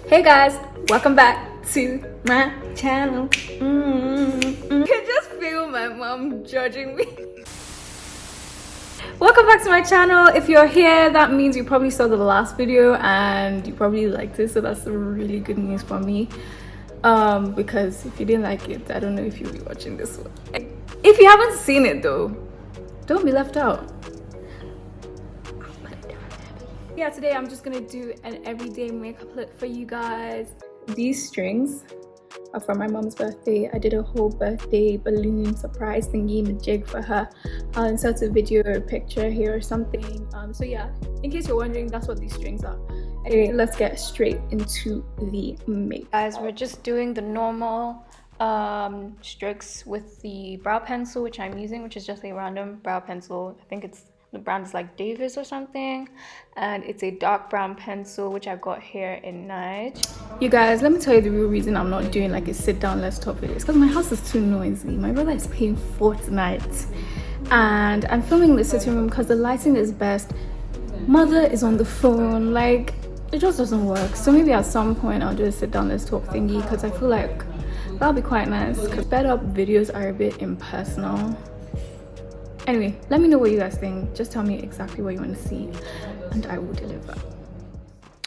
Hey guys, welcome back to my channel. You can just feel my mom judging me. Welcome back to my channel. If you're here, that means you probably saw the last video and you probably liked it, so that's really good news for me. Because if you didn't like it, I don't know if you'll be watching this one. If you haven't seen it though, don't be left out. Yeah, today I'm just gonna do an everyday makeup look for you guys. These strings are from my mom's birthday. I did a whole birthday balloon surprise thingy majig for her. I'll insert a video or a picture here or something. So yeah, in case you're wondering, that's what these strings are. Anyway, let's get straight into the makeup. Guys, we're just doing the normal strokes with the brow pencil, which I'm using, which is just a random brow pencil. I think the brand is like Davis or something, and it's a dark brown pencil which I got here in NUDE. You guys, let me tell you the real reason I'm not doing like a sit down let's talk video. It's because my house is too noisy. My brother is paying for tonight and I'm filming the sitting room because the lighting is best. Mother is on the phone, like it just doesn't work. So maybe at some point I'll do a sit down let's talk thingy because I feel like that'll be quite nice because sped up videos are a bit impersonal. Anyway, let me know what you guys think. Just tell me exactly what you want to see and I will deliver.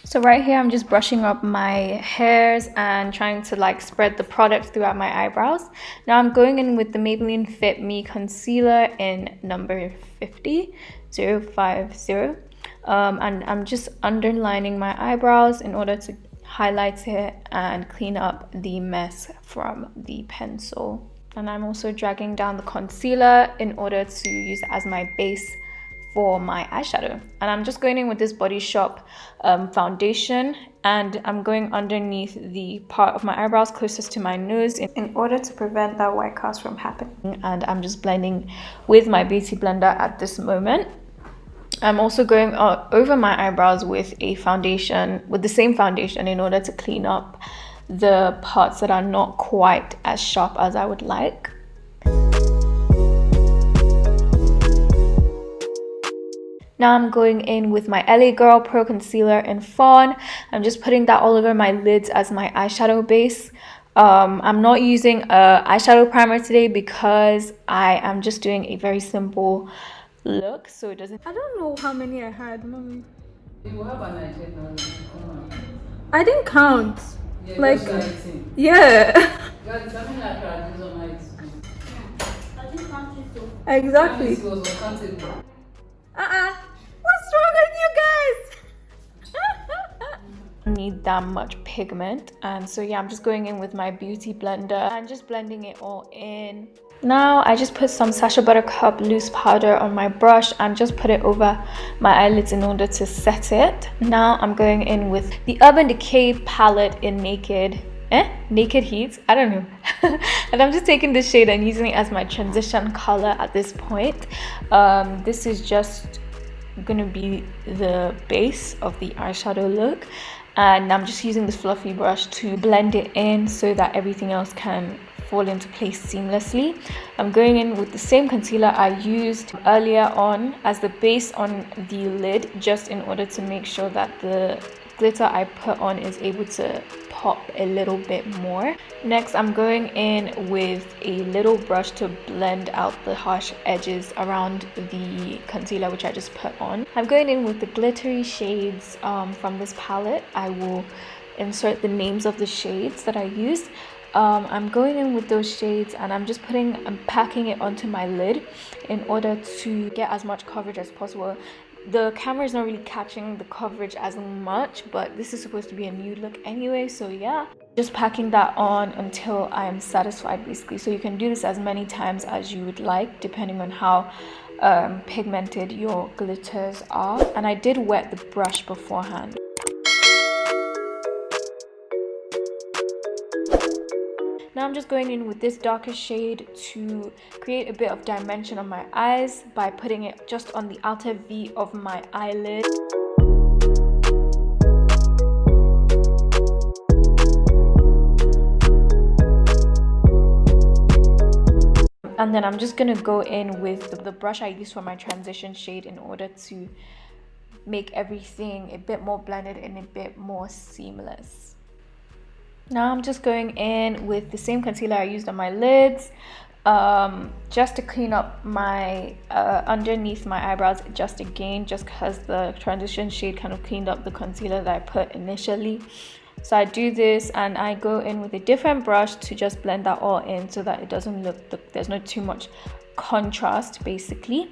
So right here I'm just brushing up my hairs and trying to like spread the product throughout my eyebrows. Now I'm going in with the Maybelline Fit Me concealer in number 50. And I'm just underlining my eyebrows in order to highlight it and clean up the mess from the pencil. And I'm also dragging down the concealer in order to use it as my base for my eyeshadow. And I'm just going in with this Body Shop foundation, and I'm going underneath the part of my eyebrows closest to my nose in order to prevent that white cast from happening. And I'm just blending with my beauty blender at this moment. I'm also going over my eyebrows with a foundation, with the same foundation, in order to clean up the parts that are not quite as sharp as I would like. Now I'm going in with my LA Girl Pro Concealer in Fawn. I'm just putting that all over my lids as my eyeshadow base. I'm not using a eyeshadow primer today because I am just doing a very simple look, so it doesn't. I don't know how many I had, mommy. You have an idea now. I didn't count. Yeah, like, yeah. Exactly. What's wrong with you guys? I need that much pigment, and so yeah, I'm just going in with my beauty blender and just blending it all in. Now I just put some Sacha Buttercup loose powder on my brush and just put it over my eyelids in order to set it. Now I'm going in with the Urban Decay palette in Naked Heat, I don't know. And I'm just taking this shade and using it as my transition color at this point. This is just gonna be the base of the eyeshadow look, and I'm just using this fluffy brush to blend it in so that everything else can fall into place seamlessly. I'm going in with the same concealer I used earlier on as the base on the lid, just in order to make sure that the glitter I put on is able to pop a little bit more. Next, I'm going in with a little brush to blend out the harsh edges around the concealer which I just put on. I'm going in with the glittery shades from this palette. I will insert the names of the shades that I used. I'm going in with those shades and I'm packing it onto my lid in order to get as much coverage as possible. The camera is not really catching the coverage as much, but this is supposed to be a nude look anyway, so yeah. Just packing that on until I am satisfied, basically. So you can do this as many times as you would like, depending on how pigmented your glitters are. And I did wet the brush beforehand. Now I'm just going in with this darker shade to create a bit of dimension on my eyes by putting it just on the outer V of my eyelid. And then I'm just gonna go in with the brush I used for my transition shade in order to make everything a bit more blended and a bit more seamless. Now I'm just going in with the same concealer I used on my lids, just to clean up my underneath my eyebrows just again, just because the transition shade kind of cleaned up the concealer that I put initially. So I do this and I go in with a different brush to just blend that all in so that it doesn't look, there's not too much contrast basically.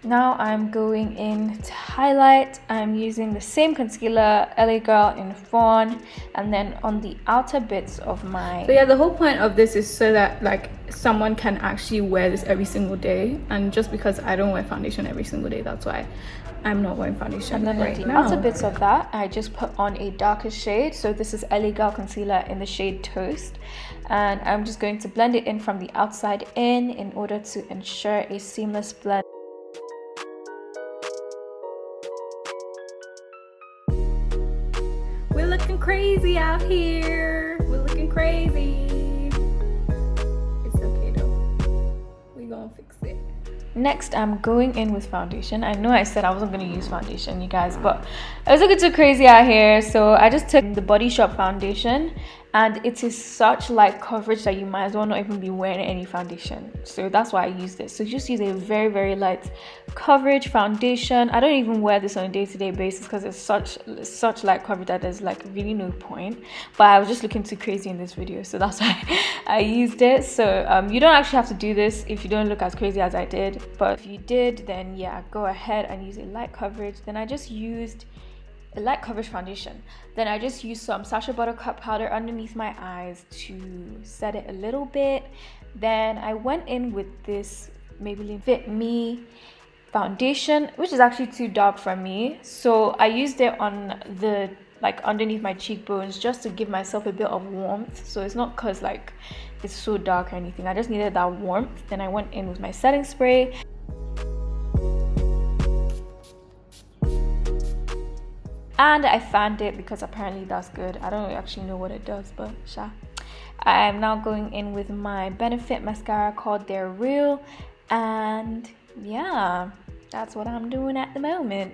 Now I'm going in to highlight. I'm using the same concealer, LA Girl in Fawn, and then on the outer bits of my... So yeah, the whole point of this is so that like someone can actually wear this every single day. And just because I don't wear foundation every single day, that's why I'm not wearing foundation right now. And then on the outer bits of that, I just put on a darker shade. So this is LA Girl concealer in the shade Toast. And I'm just going to blend it in from the outside in order to ensure a seamless blend. We're looking crazy out here. We're looking crazy. It's okay though. We gonna fix it. Next, I'm going in with foundation. I know I said I wasn't gonna use foundation, you guys, but I was looking too crazy out here. So I just took the Body Shop foundation, and it is such light coverage that you might as well not even be wearing any foundation. So that's why I use this. So just use a very, very light coverage foundation. I don't even wear this on a day-to-day basis because it's such light coverage that there's like really no point. But I was just looking too crazy in this video, so that's why I used it. So you don't actually have to do this if you don't look as crazy as I did. But if you did, then yeah, go ahead and use a light coverage. Then I just used a light coverage foundation. Then I just used some Sacha buttercup powder underneath my eyes to set it a little bit. Then I went in with this Maybelline Fit Me foundation, which is actually too dark for me. So I used it on the like underneath my cheekbones just to give myself a bit of warmth. So it's not because like it's so dark or anything. I just needed that warmth. Then I went in with my setting spray. And I fanned it because apparently that's good. I don't actually know what it does, but sure. I'm now going in with my Benefit mascara called They're Real. And yeah, that's what I'm doing at the moment.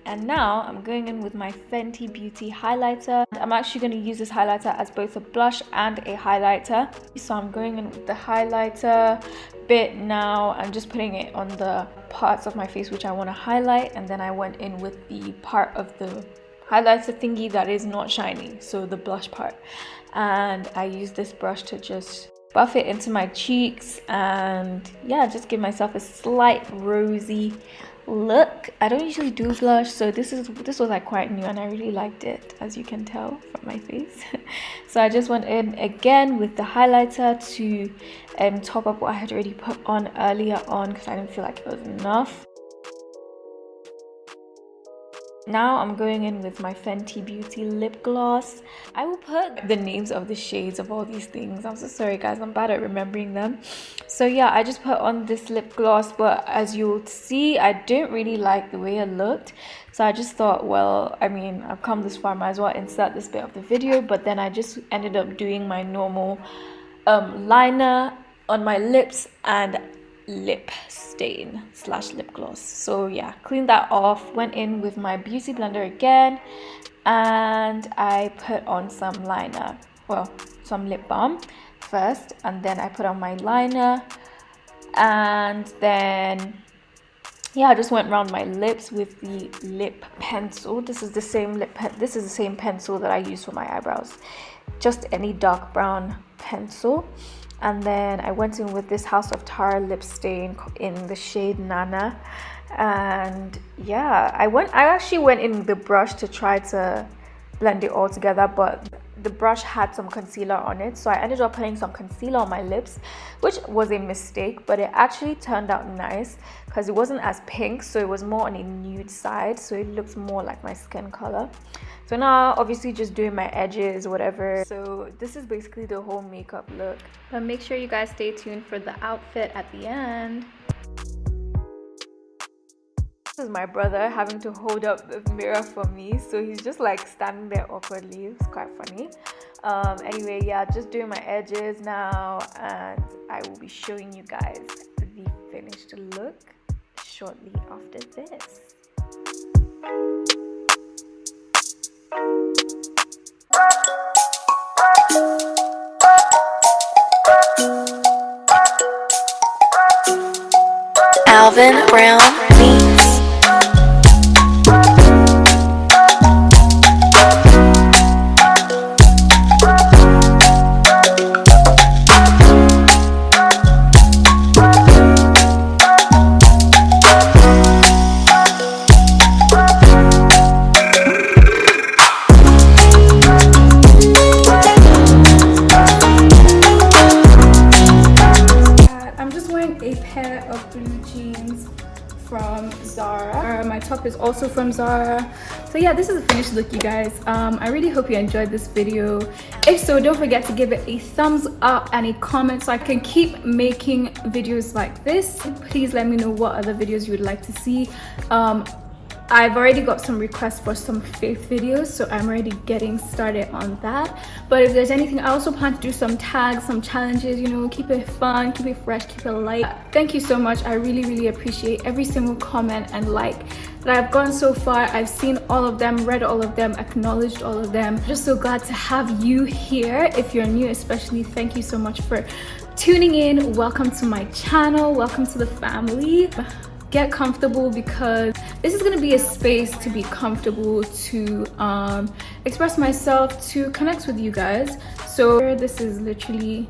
And now I'm going in with my Fenty Beauty highlighter. I'm actually going to use this highlighter as both a blush and a highlighter. So I'm going in with the highlighter bit now. I'm just putting it on the parts of my face which I want to highlight. And then I went in with the part of the highlighter thingy that is not shiny. So the blush part. And I use this brush to just buff it into my cheeks. And yeah, just give myself a slight rosy look. I don't usually do blush, so this was like quite new and I really liked it, as you can tell from my face. So I just went in again with the highlighter to top up what I had already put on earlier on because I didn't feel like it was enough. Now I'm going in with my Fenty Beauty lip gloss. I will put the names of the shades of all these things. I'm so sorry guys, I'm bad at remembering them. So yeah, I just put on this lip gloss, but as you'll see, I didn't really like the way it looked. So I just thought, well, I mean, I've come this far, might as well insert this bit of the video. But then I just ended up doing my normal liner on my lips and lip stain / lip gloss. So yeah, cleaned that off, went in with my beauty blender again, and I put on some liner, well, some lip balm first, and then I put on my liner, and then yeah, I just went around my lips with the lip pencil. This is the same pencil that I use for my eyebrows, just any dark brown pencil. And then I went in with this House of Tara lip stain in the shade Nana. And yeah, I actually went in with the brush to try to blend it all together, but the brush had some concealer on it, so I ended up putting some concealer on my lips, which was a mistake, but it actually turned out nice because it wasn't as pink, so it was more on a nude side, so it looks more like my skin color. So now obviously just doing my edges, whatever. So this is basically the whole makeup look, but make sure you guys stay tuned for the outfit at the end. This is my brother having to hold up the mirror for me, so he's just like standing there awkwardly. It's quite funny. Anyway, yeah, just doing my edges now, and I will be showing you guys the finished look shortly after this. Alvin Brown Beats. From Zara. My top is also from Zara. So yeah, this is a finished look, you guys. I really hope you enjoyed this video. If so, don't forget to give it a thumbs up and a comment so I can keep making videos like this. Please let me know what other videos you would like to see. I've already got some requests for some faith videos, so I'm already getting started on that. But if there's anything, I also plan to do some tags, some challenges, you know, keep it fun, keep it fresh, keep it light. Thank you so much. I really appreciate every single comment and like that I've gotten so far. I've seen all of them, read all of them, acknowledged all of them. Just so glad to have you here. If you're new especially, thank you so much for tuning in. Welcome to my channel, welcome to the family. Get comfortable because this is going to be a space to be comfortable, to express myself, to connect with you guys. So this is literally,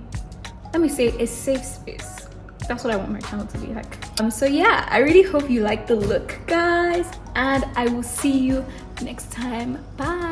let me say, a safe space. That's what I want my channel to be like. So yeah, I really hope you like the look, guys, and I will see you next time. Bye.